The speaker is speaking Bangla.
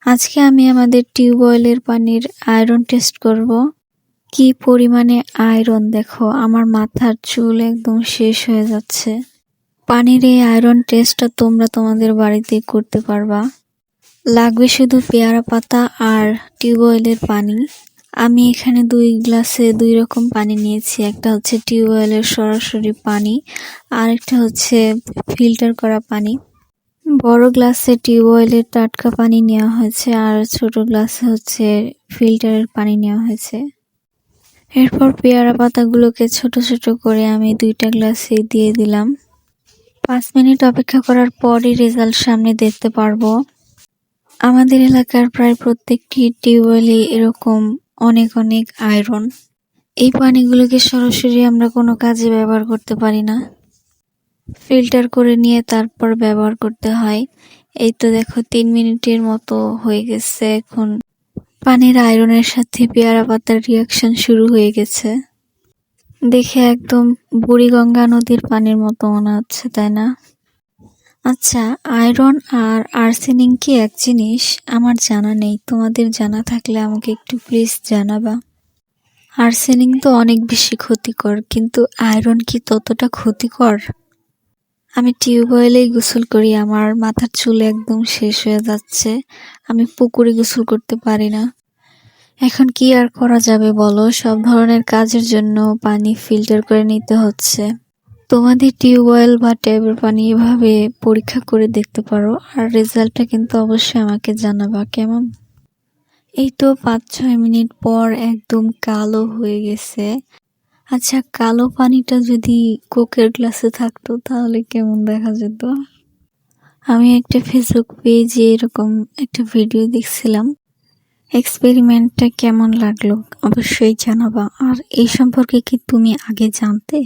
আজকে আমি আমাদের টিউবওয়েলের পানির আয়রন টেস্ট করব। কি পরিমাণে আয়রন দেখো, আমার মাথার চুল একদম শেষ হয়ে যাচ্ছে। পানির এই আয়রন টেস্টটা তোমরা তোমাদের বাড়িতে করতে পারবা। লাগবে শুধু পেয়ারা পাতা আর টিউবওয়েলের পানি। আমি এখানে 2 গ্লাসে 2 রকম পানি নিয়েছি। একটা হচ্ছে টিউবওয়েলের সরাসরি পানি, আর একটা হচ্ছে ফিল্টার করা পানি। বড় গ্লাসে টিউবওয়েলের টাটকা পানি নেওয়া হয়েছে, আর ছোট গ্লাসে হচ্ছে ফিল্টারের পানি নেওয়া হয়েছে। এরপর পেয়ারা পাতাগুলোকে ছোট ছোট করে আমি 2টা গ্লাসে দিয়ে দিলাম। 5 মিনিট অপেক্ষা করার পরই রেজাল্ট সামনে দেখতে পারবো। আমাদের এলাকার প্রায় প্রত্যেকটি টিউবওয়েলে এরকম অনেক অনেক আয়রন। এই পানিগুলোকে সরাসরি আমরা কোনো কাজে ব্যবহার করতে পারি না, ফিল্টার করে নিয়ে তারপর ব্যবহার করতে হয়। এই তো দেখো 3 মিনিটের মতো হয়ে গেছে। এখন পানির আয়রনের সাথে পেয়ারা পাতার রিয়াকশন শুরু হয়ে গেছে। দেখে একদম বুড়িগঙ্গা নদীর পানির মতো মনে হচ্ছে, তাই না? আচ্ছা, আয়রন আর আর্সেনিক কি এক জিনিস? আমার জানা নেই, তোমাদের জানা থাকলে আমাকে একটু প্লিজ জানাবা। আর্সেনিক তো অনেক বেশি ক্ষতিকর, কিন্তু আয়রন কি ততটা ক্ষতিকর? আমি টিউবওয়েলেই গোসল করি, আমার মাথার চুল একদম শেষ হয়ে যাচ্ছে। আমি পুকুরে গোসল করতে পারি না। এখন কি আর করা যাবে বলো, সব ধরনের কাজের জন্য পানি ফিল্টার করে নিতে হচ্ছে। তোমাদের টিউবওয়েল বা ট্যাপের পানি এভাবে পরীক্ষা করে দেখতে পারো, আর রেজাল্টটা কিন্তু অবশ্যই আমাকে জানাবা, কেমন? এই তো 5-6 মিনিট পর একদম কালো হয়ে গেছে। আচ্ছা, কালো পানিটা যদি কোকের গ্লাসে থাকতো তাহলে কেমন দেখা যেত? আমি একটা ফেসবুক পেজে এরকম একটা ভিডিও দেখছিলাম। এক্সপেরিমেন্টটা কেমন লাগলো অবশ্যই জানাবা। আর এই সম্পর্কে কি তুমি আগে জানতে?